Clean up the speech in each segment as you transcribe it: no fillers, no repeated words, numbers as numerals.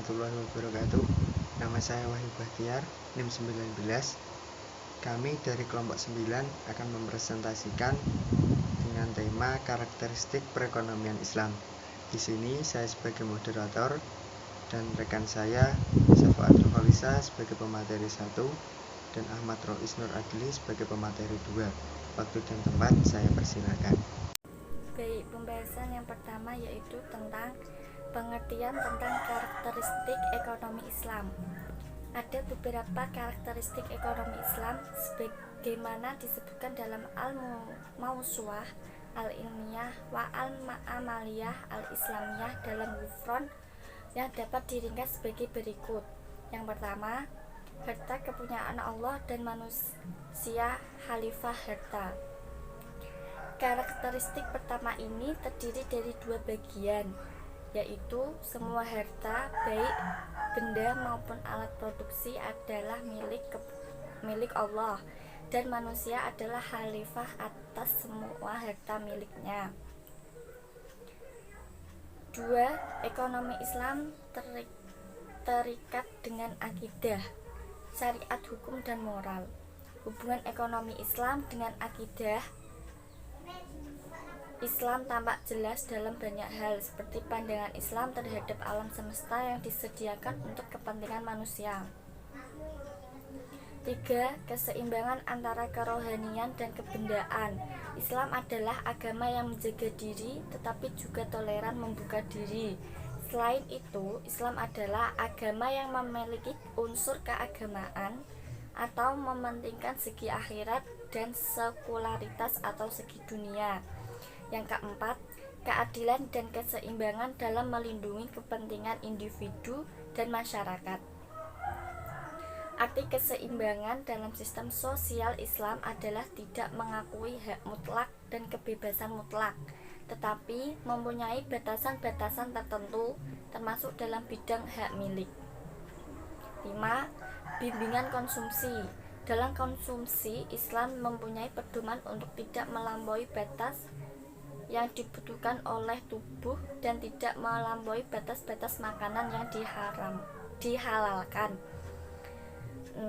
warahmatullahi wabarakatuh. Nama saya Wahyu Bahtiar, NIM 19. Kami dari kelompok 9 akan mempresentasikan dengan tema karakteristik perekonomian Islam. Di sini saya sebagai moderator dan rekan saya Syafaat Khalisa sebagai pemateri 1 dan Ahmad Rois Nur Adli sebagai pemateri 2. Waktu dan tempat saya persilakan. Baik, pembahasan yang pertama yaitu tentang pengertian tentang karakteristik ekonomi Islam. Ada beberapa karakteristik ekonomi Islam sebagaimana disebutkan dalam Al-Mawsu'ah Al-Ilmiyah wa Al-Amaliyah Al-Islamiyah dalam Ghufron yang dapat diringkas sebagai berikut. Yang pertama, harta kepunyaan Allah dan manusia khalifah harta. Karakteristik pertama ini terdiri dari dua bagian, yaitu semua harta, baik benda maupun alat produksi adalah milik Allah dan manusia adalah khalifah atas semua harta miliknya. 2. Ekonomi Islam terikat dengan akidah, syariat hukum dan moral. Hubungan ekonomi Islam dengan akidah Islam tampak jelas dalam banyak hal, seperti pandangan Islam terhadap alam semesta yang disediakan untuk kepentingan manusia. 3. Keseimbangan antara kerohanian dan kebendaan. Islam adalah agama yang menjaga diri tetapi juga toleran membuka diri. Selain itu, Islam adalah agama yang memiliki unsur keagamaan atau mementingkan segi akhirat dan sekularitas atau segi dunia. Yang keempat, keadilan dan keseimbangan dalam melindungi kepentingan individu dan masyarakat. Arti keseimbangan dalam sistem sosial Islam adalah tidak mengakui hak mutlak dan kebebasan mutlak, tetapi mempunyai batasan-batasan tertentu, termasuk dalam bidang hak milik. 5. Bimbingan konsumsi. Dalam konsumsi, Islam mempunyai pedoman untuk tidak melampaui batas yang dibutuhkan oleh tubuh dan tidak melampaui batas-batas makanan yang dihalalkan. 6.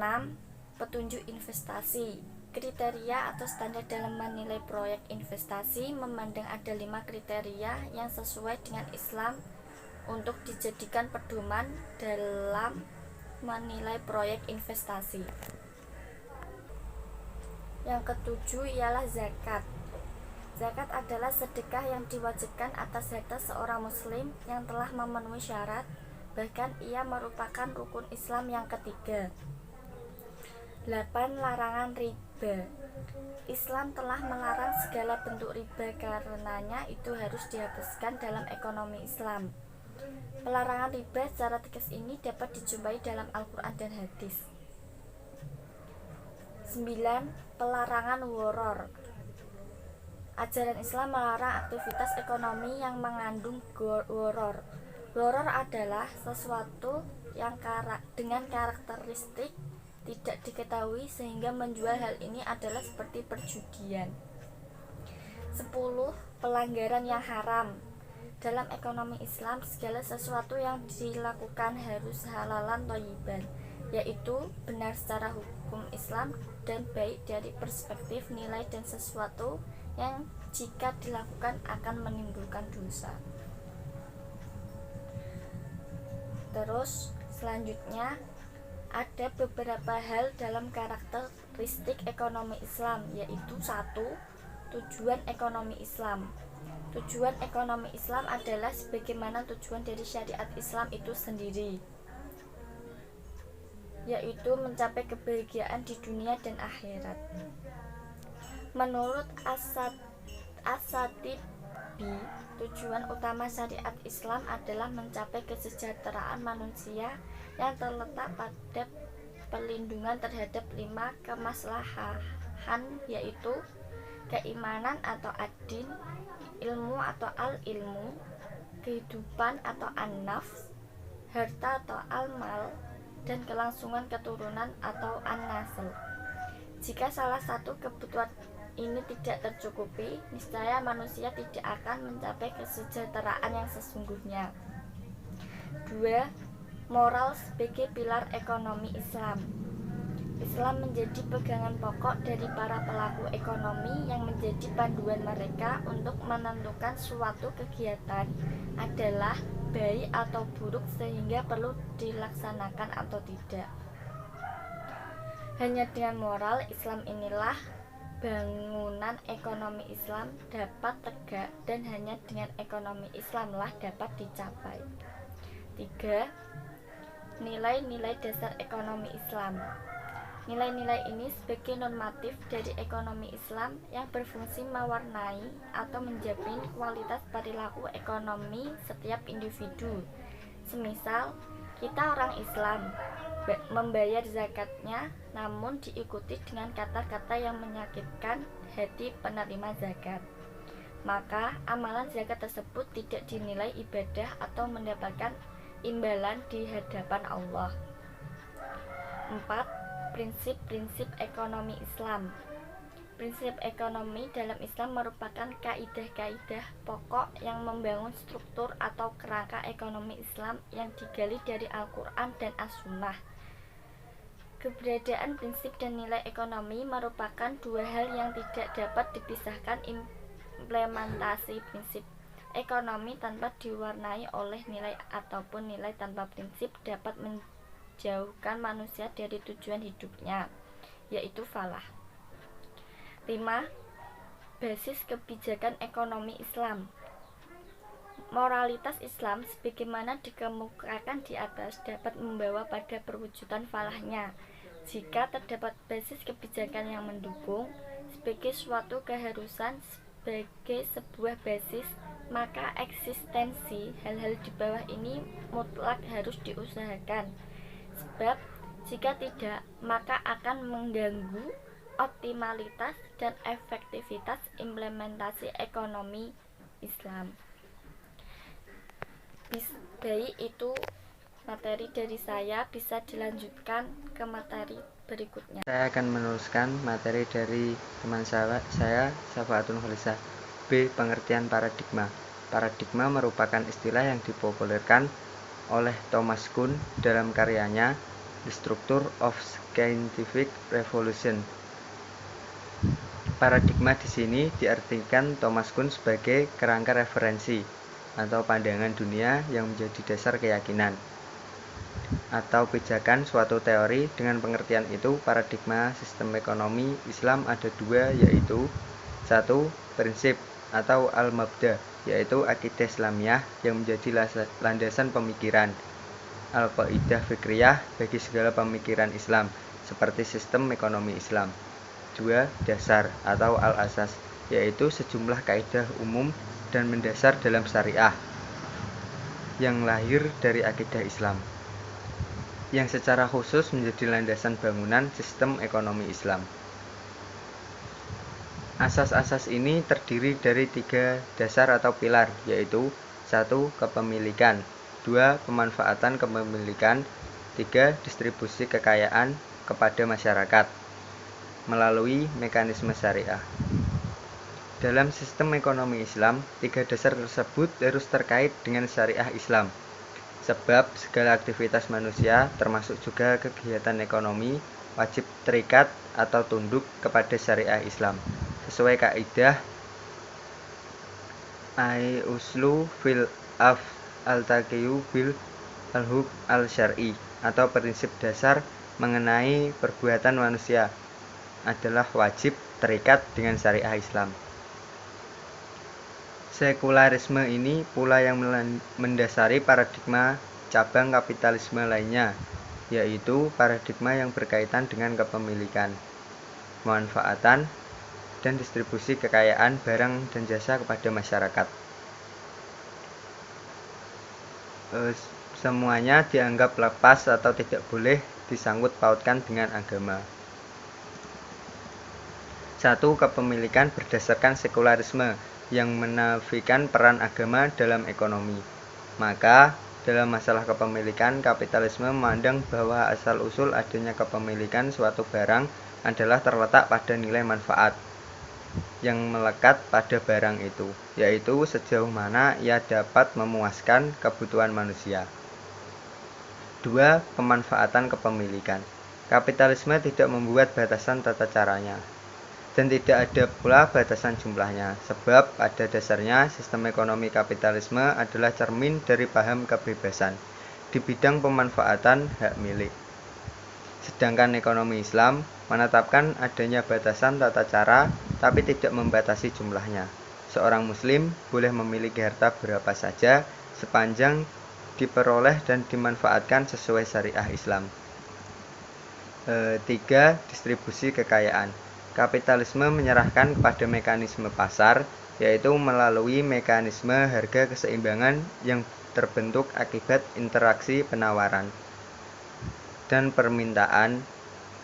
Petunjuk investasi. Kriteria atau standar dalam menilai proyek investasi memandang ada 5 kriteria yang sesuai dengan Islam untuk dijadikan pedoman dalam menilai proyek investasi. Yang ketujuh ialah zakat. Zakat adalah sedekah yang diwajibkan atas harta seorang muslim yang telah memenuhi syarat, bahkan ia merupakan rukun Islam yang ketiga. 8. Larangan riba. Islam telah melarang segala bentuk riba, karenanya itu harus dihapuskan dalam ekonomi Islam. Pelarangan riba secara tegas ini dapat dijumpai dalam Al-Quran dan hadis. 9. Pelarangan woror. Ajaran Islam melarang aktivitas ekonomi yang mengandung woror. Woror adalah sesuatu yang dengan karakteristik tidak diketahui sehingga menjual hal ini adalah seperti perjudian. 10. Pelanggaran yang haram. Dalam ekonomi Islam, segala sesuatu yang dilakukan harus halalan thayyiban, yaitu benar secara hukum Islam dan baik dari perspektif nilai dan sesuatu yang jika dilakukan akan menimbulkan dosa. Terus selanjutnya ada beberapa hal dalam karakteristik ekonomi Islam, yaitu 1. Tujuan ekonomi Islam. Tujuan ekonomi Islam adalah sebagaimana tujuan dari syariat Islam itu sendiri, yaitu mencapai kebahagiaan di dunia dan akhirat. Menurut As-Satibi, tujuan utama syariat Islam adalah mencapai kesejahteraan manusia yang terletak pada perlindungan terhadap 5 kemaslahan, yaitu keimanan atau ad-din, ilmu atau al-ilmu, kehidupan atau an-nafs, harta atau al-mal, dan kelangsungan keturunan atau an-nasl. Jika salah satu kebutuhan ini tidak tercukupi, niscaya manusia tidak akan mencapai kesejahteraan yang sesungguhnya. 2. Moral sebagai pilar ekonomi Islam. Islam menjadi pegangan pokok dari para pelaku ekonomi yang menjadi panduan mereka untuk menentukan suatu kegiatan adalah baik atau buruk sehingga perlu dilaksanakan atau tidak. Hanya dengan moral Islam inilah bangunan ekonomi Islam dapat tegak dan hanya dengan ekonomi Islamlah dapat dicapai. 3. Nilai-nilai dasar ekonomi Islam. Nilai-nilai ini sebagai normatif dari ekonomi Islam yang berfungsi mewarnai atau menjamin kualitas perilaku ekonomi setiap individu. Semisal, kita orang Islam membayar zakatnya namun diikuti dengan kata-kata yang menyakitkan hati penerima zakat, maka amalan zakat tersebut tidak dinilai ibadah atau mendapatkan imbalan di hadapan Allah. 4. Prinsip-prinsip ekonomi Islam. Prinsip ekonomi dalam Islam merupakan kaidah-kaidah pokok yang membangun struktur atau kerangka ekonomi Islam yang digali dari Al-Quran dan As-Sunnah. Keberadaan prinsip dan nilai ekonomi merupakan dua hal yang tidak dapat dipisahkan. Implementasi prinsip ekonomi tanpa diwarnai oleh nilai ataupun nilai tanpa prinsip dapat menjauhkan manusia dari tujuan hidupnya, yaitu falah. 5. Basis kebijakan ekonomi Islam. Moralitas Islam sebagaimana dikemukakan di atas dapat membawa pada perwujudan falahnya jika terdapat basis kebijakan yang mendukung sebagai suatu keharusan. Sebagai sebuah basis, maka eksistensi hal-hal di bawah ini mutlak harus diusahakan, sebab jika tidak maka akan mengganggu optimalitas dan efektivitas implementasi ekonomi Islam. Baik, itu materi dari saya, bisa dilanjutkan ke materi berikutnya. Saya akan meneruskan materi dari teman saya Syafaatun Khalisah. B. Pengertian paradigma. Paradigma merupakan istilah yang dipopulerkan oleh Thomas Kuhn dalam karyanya The Structure of Scientific Revolution. Paradigma di sini diartikan Thomas Kuhn sebagai kerangka referensi atau pandangan dunia yang menjadi dasar keyakinan atau pijakan suatu teori. Dengan pengertian itu, paradigma sistem ekonomi Islam ada dua, yaitu 1. Prinsip atau al-mabda, yaitu akidah Islamiyah yang menjadi landasan pemikiran, al-qaidah fikriyah bagi segala pemikiran Islam seperti sistem ekonomi Islam. 2. Dasar atau al-asas, yaitu sejumlah kaidah umum dan mendasar dalam syariah yang lahir dari akidah Islam, yang secara khusus menjadi landasan bangunan sistem ekonomi Islam. Asas-asas ini terdiri dari 3 dasar atau pilar, yaitu 1. Kepemilikan, 2. Pemanfaatan kepemilikan, 3. Distribusi kekayaan kepada masyarakat melalui mekanisme syariah. Dalam sistem ekonomi Islam, 3 dasar tersebut harus terkait dengan syariah Islam, sebab segala aktivitas manusia, termasuk juga kegiatan ekonomi, wajib terikat atau tunduk kepada syariah Islam sesuai kaidah uslu fil af al-taqiyu bil al-hukm al-syar'i atau prinsip dasar mengenai perbuatan manusia adalah wajib terikat dengan syariah Islam. Sekularisme ini pula yang mendasari paradigma cabang kapitalisme lainnya, yaitu paradigma yang berkaitan dengan kepemilikan, pemanfaatan, dan distribusi kekayaan barang dan jasa kepada masyarakat. Semuanya dianggap lepas atau tidak boleh disangkut pautkan dengan agama. 1. Kepemilikan berdasarkan sekularisme yang menafikan peran agama dalam ekonomi. Maka, dalam masalah kepemilikan, kapitalisme memandang bahwa asal-usul adanya kepemilikan suatu barang adalah terletak pada nilai manfaat yang melekat pada barang itu, yaitu sejauh mana ia dapat memuaskan kebutuhan manusia. 2. Pemanfaatan kepemilikan. Kapitalisme tidak membuat batasan tata caranya, dan tidak ada pula batasan jumlahnya, sebab pada dasarnya sistem ekonomi kapitalisme adalah cermin dari paham kebebasan di bidang pemanfaatan hak milik. Sedangkan ekonomi Islam menetapkan adanya batasan tata cara, tapi tidak membatasi jumlahnya. Seorang muslim boleh memiliki harta berapa saja sepanjang diperoleh dan dimanfaatkan sesuai syariah Islam. 3. Distribusi kekayaan. Kapitalisme menyerahkan kepada mekanisme pasar, yaitu melalui mekanisme harga keseimbangan yang terbentuk akibat interaksi penawaran dan permintaan.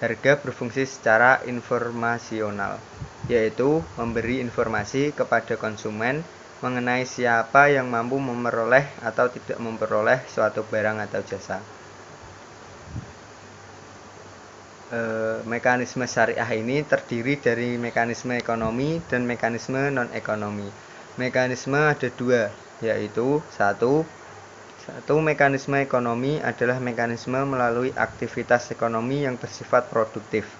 Harga berfungsi secara informasional, yaitu memberi informasi kepada konsumen mengenai siapa yang mampu memperoleh atau tidak memperoleh suatu barang atau jasa. Mekanisme syariah ini terdiri dari mekanisme ekonomi dan mekanisme non-ekonomi. Mekanisme ada dua, yaitu satu mekanisme ekonomi adalah mekanisme melalui aktivitas ekonomi yang bersifat produktif,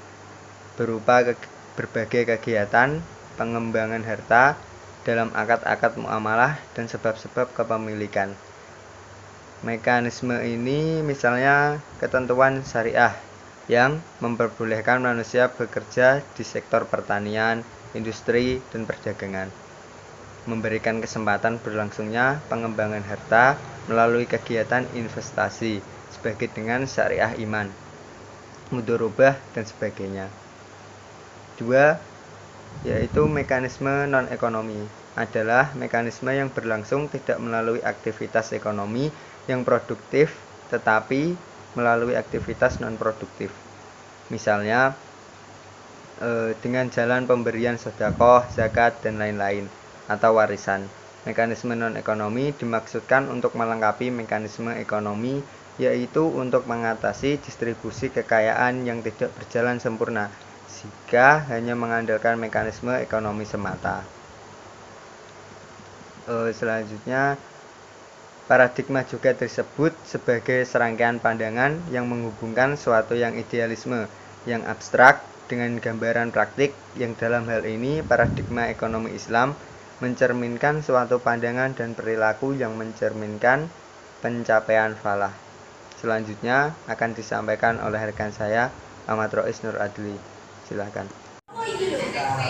berupa berbagai kegiatan pengembangan harta dalam akad-akad muamalah dan sebab-sebab kepemilikan. Mekanisme ini misalnya ketentuan syariah yang memperbolehkan manusia bekerja di sektor pertanian, industri, dan perdagangan, memberikan kesempatan berlangsungnya pengembangan harta melalui kegiatan investasi sebagai dengan syariah iman, mudharabah, dan sebagainya. 2. Yaitu mekanisme non-ekonomi adalah mekanisme yang berlangsung tidak melalui aktivitas ekonomi yang produktif, tetapi melalui aktivitas non-produktif. Misalnya dengan jalan pemberian sedekah, zakat, dan lain-lain, atau warisan. Mekanisme non-ekonomi dimaksudkan untuk melengkapi mekanisme ekonomi, yaitu untuk mengatasi distribusi kekayaan yang tidak berjalan sempurna jika hanya mengandalkan mekanisme ekonomi semata. Selanjutnya, paradigma juga disebut sebagai serangkaian pandangan yang menghubungkan suatu yang idealisme, yang abstrak dengan gambaran praktik, yang dalam hal ini paradigma ekonomi Islam mencerminkan suatu pandangan dan perilaku yang mencerminkan pencapaian falah. Selanjutnya akan disampaikan oleh rekan saya, Ahmad Rois Nur Adli. Silakan.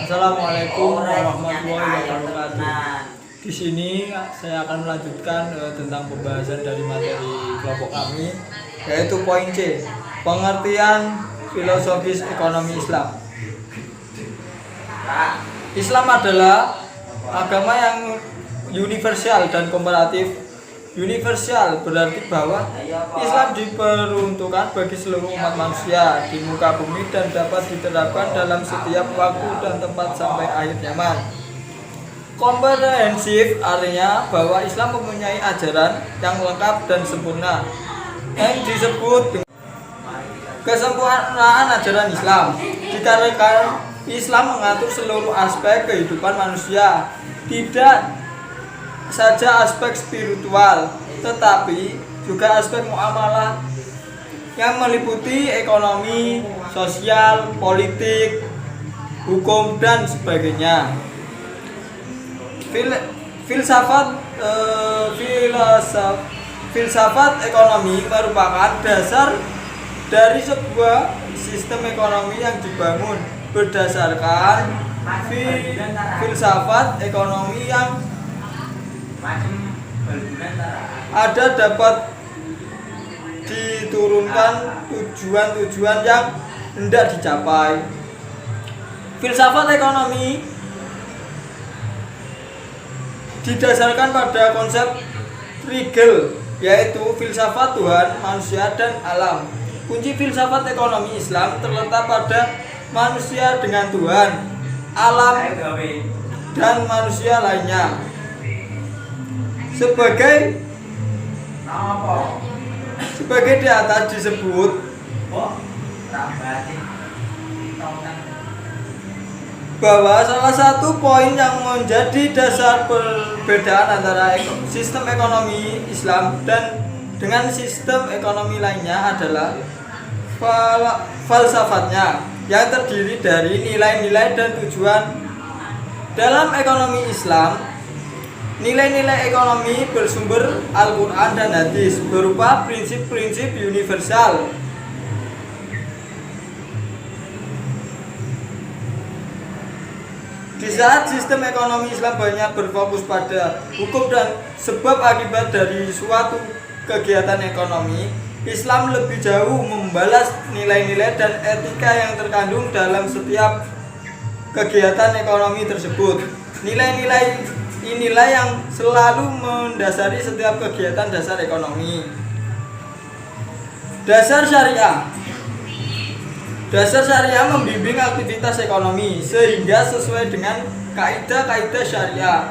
Assalamualaikum warahmatullahi wabarakatuh. Di sini saya akan melanjutkan tentang pembahasan dari materi kelompok kami, yaitu poin C, pengertian filosofis ekonomi Islam. Islam adalah agama yang universal dan komparatif. Universal berarti bahwa Islam diperuntukkan bagi seluruh umat manusia di muka bumi dan dapat diterapkan dalam setiap waktu dan tempat sampai akhir zaman. Komprehensif artinya bahwa Islam mempunyai ajaran yang lengkap dan sempurna, yang disebut kesempurnaan ajaran Islam. Dikarenakan Islam mengatur seluruh aspek kehidupan manusia, tidak saja aspek spiritual, tetapi juga aspek muamalah yang meliputi ekonomi, sosial, politik, hukum, dan sebagainya. Filsafat ekonomi merupakan dasar dari sebuah sistem ekonomi yang dibangun berdasarkan filsafat ekonomi yang ada dapat diturunkan tujuan-tujuan yang hendak dicapai. Filsafat ekonomi didasarkan pada konsep Frigel, yaitu filsafat Tuhan, manusia, dan alam. Kunci filsafat ekonomi Islam terletak pada manusia dengan Tuhan, alam, dan manusia lainnya. Sebagai di atas disebut, bahwa salah satu poin yang menjadi dasar perbedaan antara sistem ekonomi Islam dan dengan sistem ekonomi lainnya adalah falsafatnya yang terdiri dari nilai-nilai dan tujuan. Dalam ekonomi Islam, nilai-nilai ekonomi bersumber Al-Quran dan hadis berupa prinsip-prinsip universal. Di saat sistem ekonomi Islam banyak berfokus pada hukum dan sebab akibat dari suatu kegiatan ekonomi, Islam lebih jauh membalas nilai-nilai dan etika yang terkandung dalam setiap kegiatan ekonomi tersebut. Nilai-nilai inilah yang selalu mendasari setiap kegiatan dasar ekonomi. Dasar syariah. Dasar syariah membimbing aktivitas ekonomi sehingga sesuai dengan kaidah-kaidah syariah.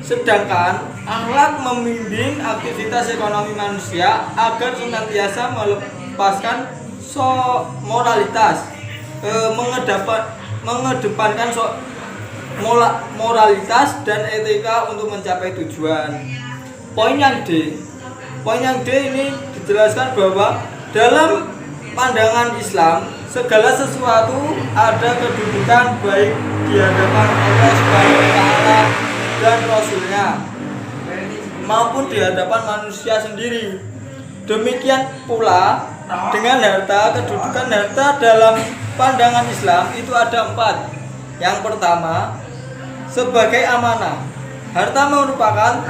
Sedangkan akhlak membimbing aktivitas ekonomi manusia agar senantiasa melepaskan moralitas, mengedepankan moralitas dan etika untuk mencapai tujuan. Poin yang D ini dijelaskan bahwa dalam pandangan Islam, segala sesuatu ada kedudukan baik di hadapan Allah Subhanahu wa taala dan Rasulnya maupun di hadapan manusia sendiri. Demikian pula dengan harta, kedudukan harta dalam pandangan Islam itu ada 4. Yang pertama, sebagai amanah. Harta merupakan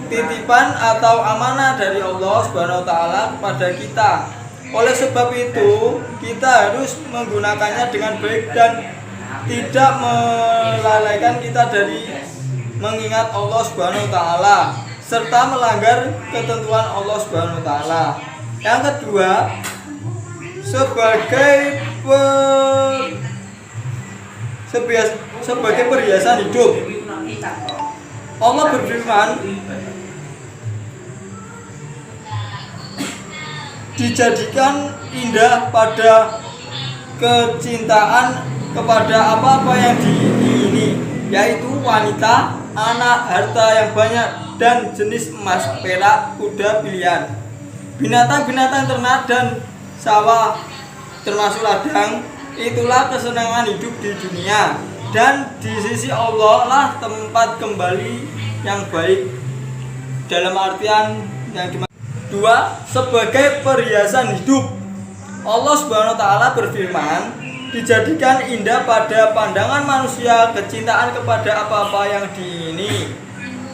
titipan atau amanah dari Allah Subhanahu wa taala kepada kita. Oleh sebab itu, kita harus menggunakannya dengan baik dan tidak melalaikan kita dari mengingat Allah Subhanahu wa taala serta melanggar ketentuan Allah Subhanahu wa taala. Yang kedua, sebagai perhiasan hidup. Allah berfirman, dijadikan indah pada kecintaan kepada apa-apa yang diingini, yaitu wanita, anak, harta yang banyak, dan jenis emas, perak, kuda pilihan, binatang-binatang ternak dan sawah termasuk ladang. Itulah kesenangan hidup di dunia, dan di sisi Allah lah tempat kembali yang baik. Dalam artian yang Dua, sebagai perhiasan hidup. Allah Subhanahu wa taala berfirman, dijadikan indah pada pandangan manusia kecintaan kepada apa-apa yang diingini,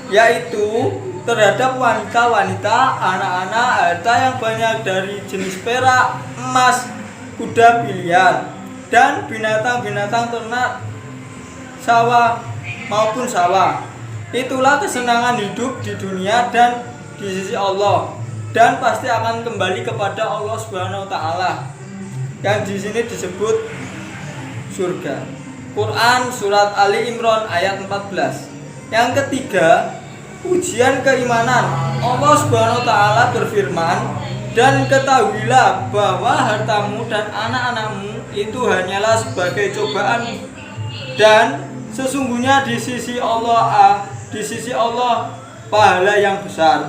yaitu terhadap wanita-wanita, anak-anak, harta yang banyak dari jenis perak, emas, kuda pilihan, dan binatang-binatang ternak sawah maupun sawah. Itulah kesenangan hidup di dunia dan di sisi Allah, dan pasti akan kembali kepada Allah Subhanahu wa taala. Yang di sini disebut surga. Quran surat Ali Imran ayat 14. Yang ketiga, ujian keimanan. Allah Subhanahu wa taala berfirman, "Dan ketahuilah bahwa hartamu dan anak-anakmu itu hanyalah sebagai cobaan, dan sesungguhnya di sisi Allah pahala yang besar."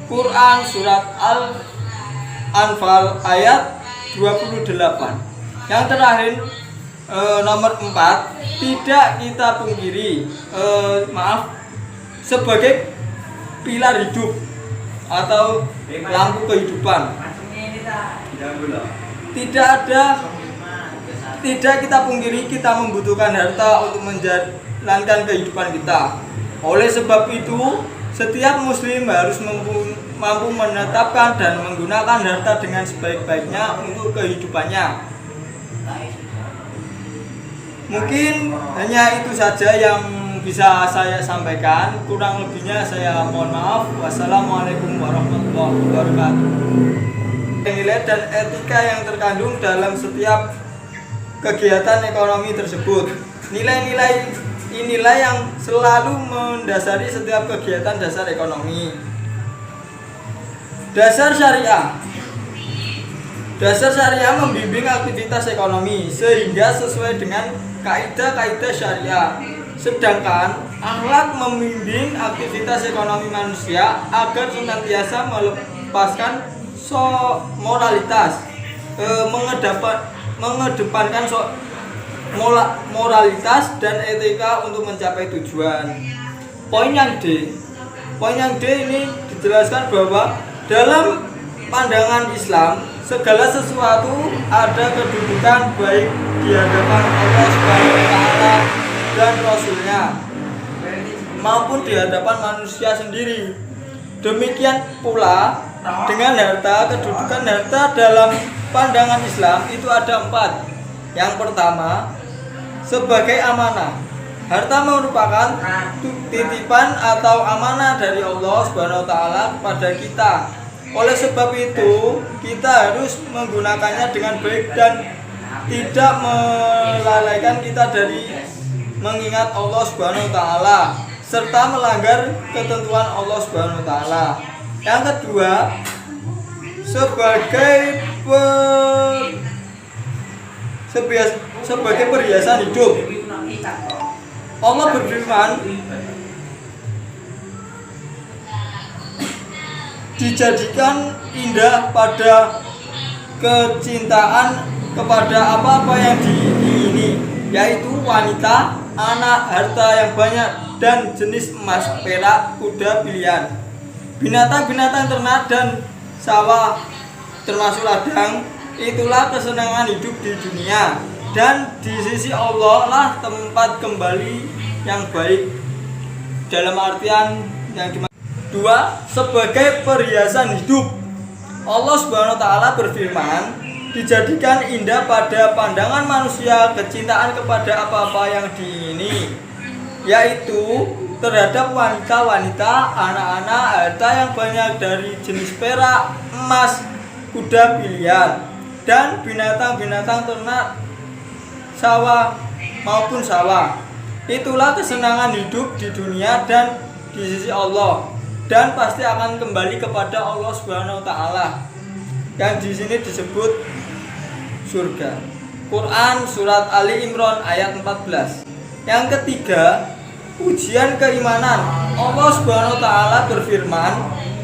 Quran surat Al-Anfal ayat 28. Yang terakhir, nomor 4, tidak kita pungkiri sebagai pilar hidup atau lampu kehidupan. Tidak kita pungkiri kita membutuhkan harta untuk menjalankan kehidupan kita. Oleh sebab itu, setiap muslim harus mampu menetapkan dan menggunakan harta dengan sebaik-baiknya untuk kehidupannya. Mungkin hanya itu saja yang bisa saya sampaikan. Kurang lebihnya saya mohon maaf. Wassalamualaikum warahmatullahi wabarakatuh. Nilai dan etika yang terkandung dalam setiap kegiatan ekonomi tersebut. Nilai-nilai inilah yang selalu mendasari setiap kegiatan dasar ekonomi. Dasar syariah. Dasar syariah membimbing aktivitas ekonomi sehingga sesuai dengan kaidah-kaidah syariah. Sedangkan akhlak membimbing aktivitas ekonomi manusia agar senantiasa mengedepankan moralitas, mengedepankan moralitas dan etika untuk mencapai tujuan. Poin yang D ini dijelaskan bahwa dalam pandangan Islam segala sesuatu ada kedudukan baik di hadapan Allah Subhanahu wa taala dan Rasulnya maupun di hadapan manusia sendiri. Demikian pula dengan harta, kedudukan harta dalam pandangan Islam itu ada 4. Yang pertama, sebagai amanah. Harta merupakan titipan atau amanah dari Allah Subhanahu wa taala kepada kita. Oleh sebab itu, kita harus menggunakannya dengan baik dan tidak melalaikan kita dari mengingat Allah Subhanahu wa taala serta melanggar ketentuan Allah Subhanahu wa taala. Yang kedua, sebagai perhiasan hidup. Allah berfirman, dijadikan indah pada kecintaan kepada apa-apa yang diingini, yaitu wanita, anak, harta yang banyak, dan jenis emas, perak, kuda pilihan, binatang-binatang ternak dan sawah termasuk ladang. Itulah kesenangan hidup di dunia, dan di sisi Allah lah tempat kembali yang baik. Dalam artian yang dua, sebagai perhiasan hidup. Allah Subhanahu wa taala berfirman, dijadikan indah pada pandangan manusia kecintaan kepada apa-apa yang diingini, yaitu terhadap wanita-wanita, anak-anak, harta yang banyak dari jenis perak, emas, kuda pilihan, dan binatang-binatang ternak sawah maupun sawah. Itulah kesenangan hidup di dunia dan di sisi Allah, dan pasti akan kembali kepada Allah Subhanahu wa taala. Yang di sini disebut surga. Quran surat Ali Imran ayat 14. Yang ketiga, ujian keimanan. Allah Subhanahu wa taala berfirman,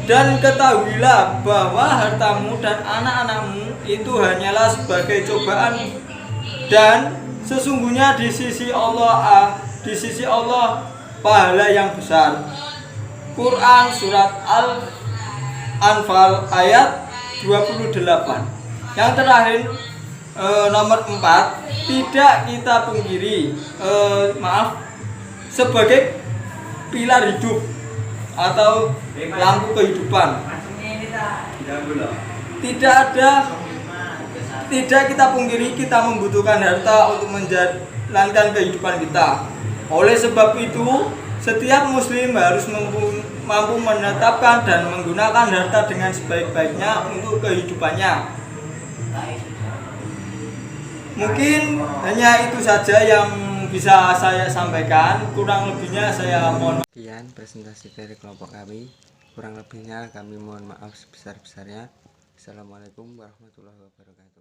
dan ketahuilah bahwa hartamu dan anak-anakmu itu hanyalah sebagai cobaan, dan sesungguhnya di sisi Allah pahala yang besar. Quran surat Al-Anfal ayat 28. Yang terakhir, nomor 4, tidak kita pungkiri sebagai pilar hidup atau lampu kehidupan. Tidak kita pungkiri kita membutuhkan harta untuk menjalankan kehidupan kita. Oleh sebab itu, setiap muslim harus mampu menetapkan dan menggunakan harta dengan sebaik-baiknya untuk kehidupannya. Mungkin hanya itu saja yang bisa saya sampaikan. Kurang lebihnya saya mohon maaf. Sekian presentasi dari kelompok kami. Kurang lebihnya kami mohon maaf sebesar-besarnya. Assalamualaikum warahmatullahi wabarakatuh.